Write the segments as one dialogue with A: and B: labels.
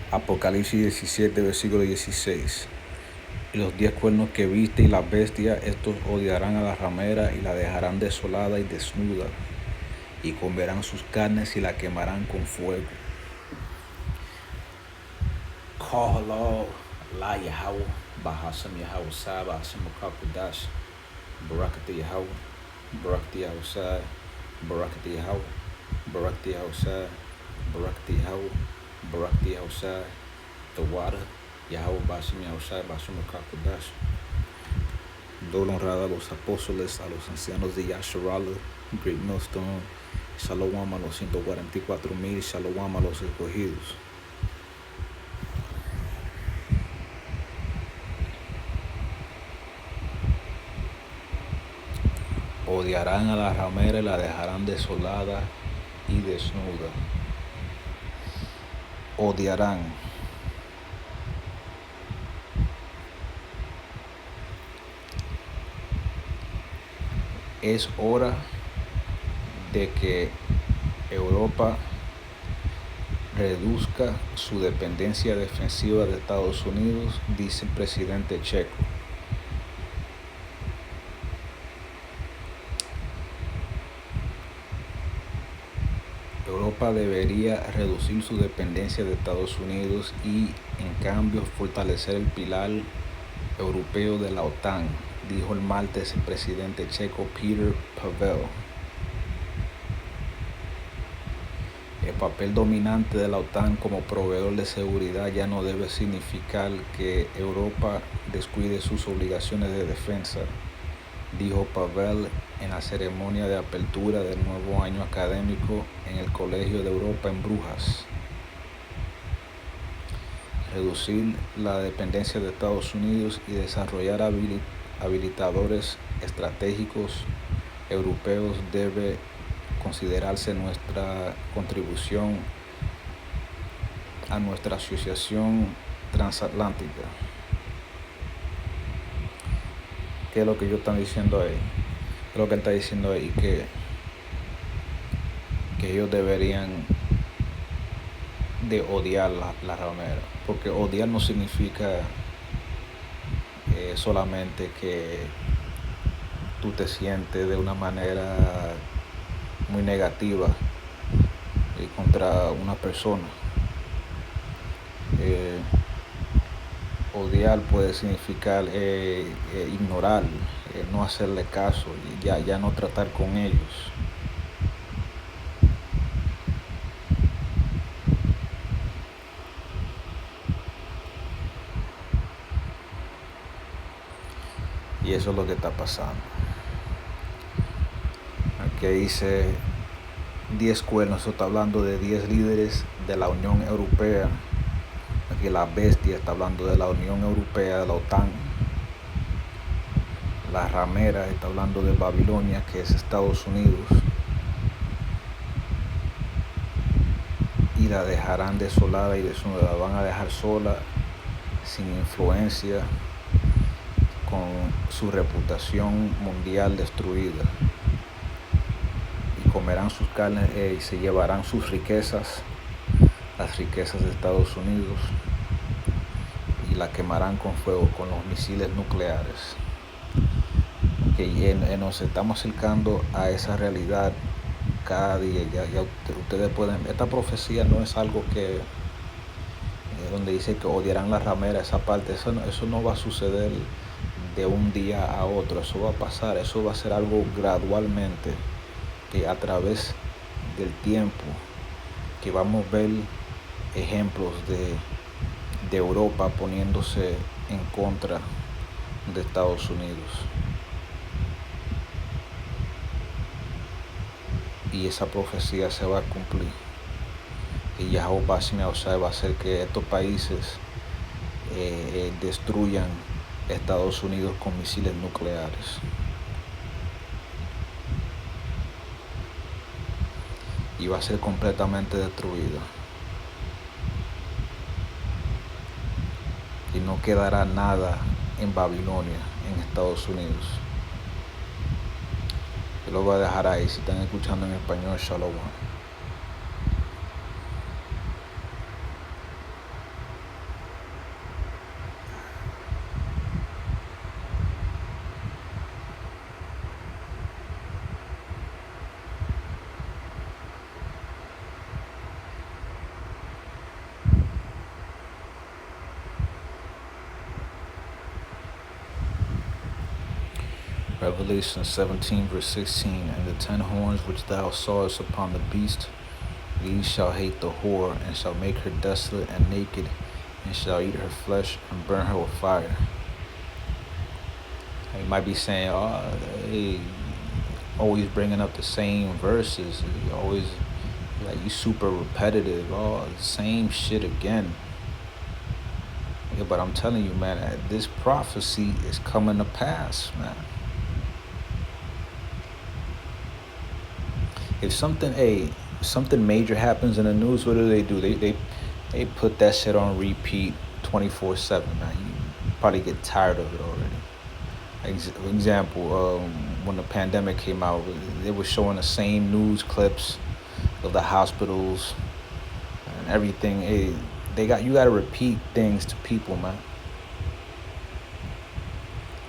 A: Apocalipsis 17, versículo 16. Y los 10 cuernos que viste y la bestia, estos odiarán a la ramera y la dejarán desolada y desnuda, y comerán sus carnes y la quemarán con fuego. Kohala la Yahweh, Bahasam Yahweh Saba, Hashem Kakudash, Barakati Yahweh, Barakati Yahweh, Barakati Yahweh, Barakati Yahweh, Barakati Yahweh, Barakati Yahweh, the water, Yahweh Bashim Yahweh, Bashim Kakudash. Doble honrada a los apóstoles, a los ancianos de Yasharala, Great Millstone, Shalom a los 144,000, Shalom a los escogidos. Odiarán a la ramera y la dejarán desolada y desnuda. Odiarán. Es hora de que Europa reduzca su dependencia defensiva de Estados Unidos, dice el presidente checo. Europa debería reducir su dependencia de Estados Unidos y, en cambio, fortalecer el pilar europeo de la OTAN, dijo el martes el presidente checo Petr Pavel. El papel dominante de la OTAN como proveedor de seguridad ya no debe significar que Europa descuide sus obligaciones de defensa, dijo Pavel en la ceremonia de apertura del nuevo año académico en el Colegio de Europa en Brujas. Reducir la dependencia de Estados Unidos y desarrollar habilitadores estratégicos europeos debe considerarse nuestra contribución a nuestra asociación transatlántica. ¿Qué es lo que ellos están diciendo ahí? ¿Qué es lo que él está diciendo ahí? Que ellos deberían de odiar la ramera, porque odiar no significa solamente que tú te sientes de una manera muy negativa contra una persona. Odiar puede significar ignorar, no hacerle caso, ya no tratar con ellos. Y eso es lo que está pasando. Aquí dice 10 cuernos, eso está hablando de 10 líderes de la Unión Europea. Aquí la bestia está hablando de la Unión Europea, de la OTAN. La ramera está hablando de Babilonia, que es Estados Unidos. Y la dejarán desolada y desnuda, la van a dejar sola, sin influencia, con su reputación mundial destruida. Y comerán sus carnes y se llevarán sus riquezas, las riquezas de Estados Unidos, y la quemarán con fuego, con los misiles nucleares. Que nos estamos acercando a esa realidad cada día. Ya ustedes pueden ver, esta profecía no es algo que donde dice que odiarán la ramera, esa parte, eso no va a suceder de un día a otro, eso va a pasar, eso va a ser algo gradualmente, que a través del tiempo, que vamos a ver ejemplos de Europa poniéndose en contra de Estados Unidos. Y esa profecía se va a cumplir. Y Yahweh va a hacer que estos países destruyan Estados Unidos con misiles nucleares. Y va a ser completamente destruida. Y no quedará nada en Babilonia, en Estados Unidos. Yo lo voy a dejar ahí. Si están escuchando en español, shalom. Revelation 17 verse 16, and the 10 horns which thou sawest upon the beast, these shall hate the whore, and shall make her desolate and naked, and shall eat her flesh, and burn her with fire. You might be saying, oh, hey, always bringing up the same verses. You always, like, you super repetitive. Oh, same shit again. Yeah, but I'm telling you, man, this prophecy is coming to pass, man. If something major happens in the news, what do? They put that shit on repeat 24/7, man. You probably get tired of it already. Example, when the pandemic came out, they were showing the same news clips of the hospitals and everything. You gotta repeat things to people, man,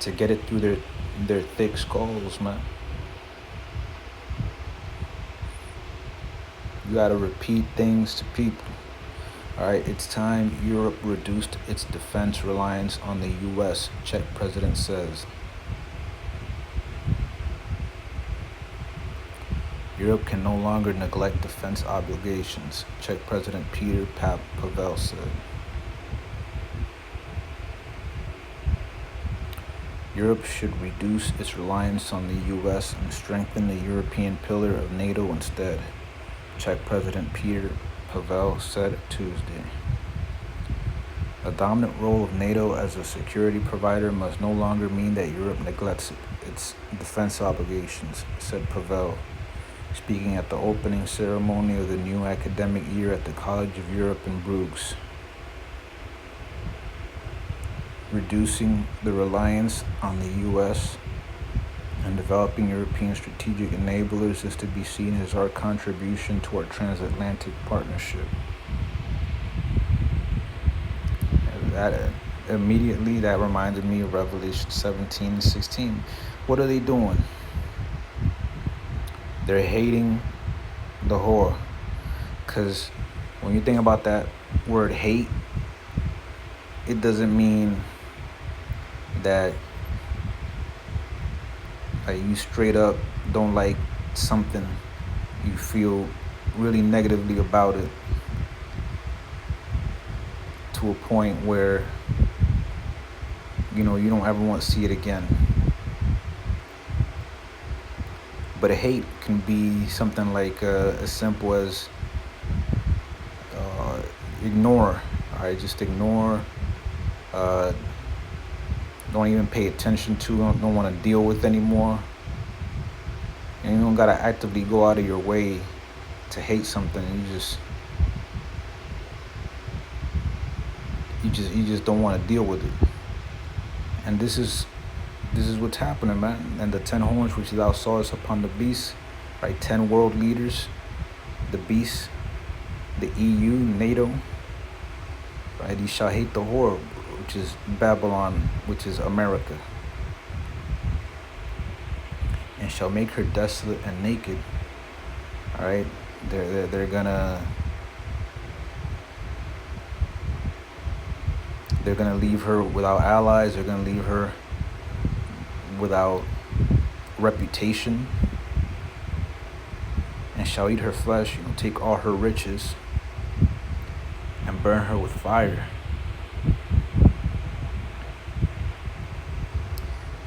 A: to get it through their thick skulls, man. You gotta repeat things to people. All right, it's time Europe reduced its defense reliance on the U.S., Czech president says. Europe can no longer neglect defense obligations, Czech President Petr Pavel said. Europe should reduce its reliance on the U.S. and strengthen the European pillar of NATO instead, Czech President Petr Pavel said Tuesday. A dominant role of NATO as a security provider must no longer mean that Europe neglects its defense obligations, said Pavel, speaking at the opening ceremony of the new academic year at the College of Europe in Bruges. Reducing the reliance on the U.S. and developing European strategic enablers is to be seen as our contribution to our transatlantic partnership. And that reminded me of Revelation 17 and 16. What are they doing? They're hating the whore. Because when you think about that word hate, it doesn't mean that you straight up don't like something. You feel really negatively about it to a point where, you don't ever want to see it again. But hate can be something like as simple as ignore. All right, just ignore. Don't even pay attention to. Don't want to deal with anymore. And you don't gotta actively go out of your way to hate something. You just don't want to deal with it. And this is what's happening, man. And the 10 horns which thou sawest upon the beast, right? 10 world leaders, the beast, the EU, NATO, right? He shall hate the whore, which is Babylon, which is America, and shall make her desolate and naked. All right, they're gonna leave her without allies. They're gonna leave her without reputation, and shall eat her flesh, take all her riches, and burn her with fire.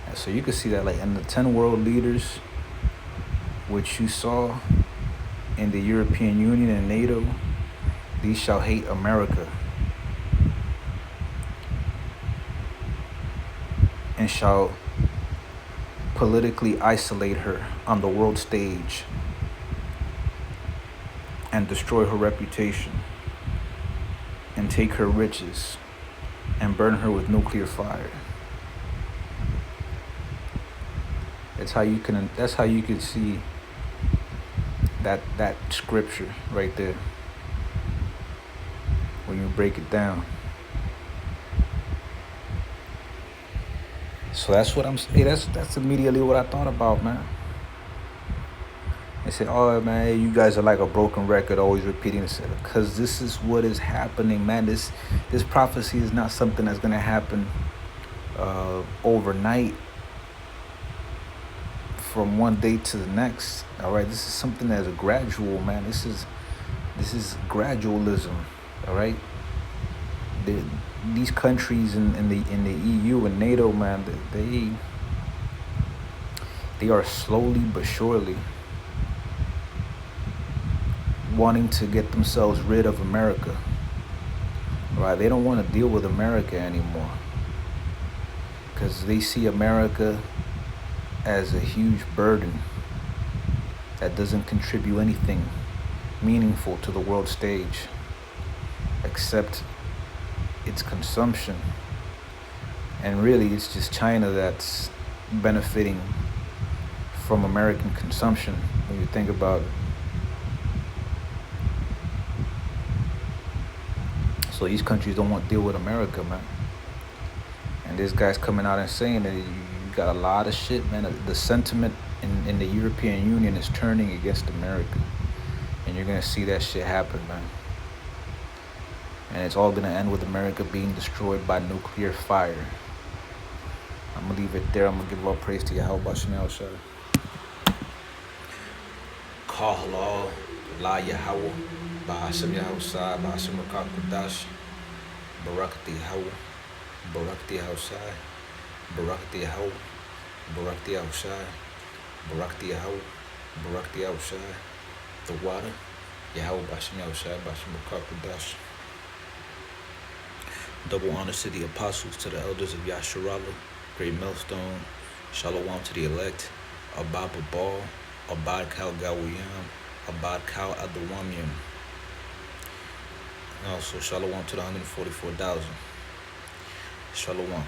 A: And so you can see that, in the 10 world leaders, which you saw in the European Union and NATO, these shall hate America, and shall politically isolate her on the world stage and destroy her reputation and take her riches and burn her with nuclear fire. That's how you can see that scripture right there when you break it down. So that's what that's immediately what I thought about, man. They said, oh man, you guys are like a broken record, always repeating it. Because this is what is happening, man. This prophecy is not something that's gonna happen overnight. from one day to the next. All right, this is something that's gradual, man. This is gradualism. All right, these countries in the EU and NATO, man, they are slowly but surely wanting to get themselves rid of America. Right? They don't want to deal with America anymore because they see America as a huge burden that doesn't contribute anything meaningful to the world stage except its consumption. And really, it's just China that's benefiting from American consumption when you think about it. So these countries don't want to deal with America, man. And this guy's coming out and saying that you got a lot of shit, man. The sentiment in the European Union is turning against America. And you're going to see that shit happen, man. And it's all going to end with America being destroyed by nuclear fire. I'm going to leave it there. I'm going to give all praise to Yahweh Shem Shai. Call La Yahweh. Ba'ashem Yahushai, Ba'ashem Rakak Kudash, Barakati Yahweh, Barakati Yahushai, Barakati Yahweh, Barakati Yahushai, Barakati Yahweh, Barakati Yahushai, the water, Yahweh Ba'ashem Yahushai, Ba'ashem Rakak Kudash. Double honors to the apostles, to the elders of Yasharala, great millstone, Shalom to the elect, Abba Babal, Abad Kal Gawiyam, Abad Kal Adawamium. Also, Shalom to the 144,000. Shalom.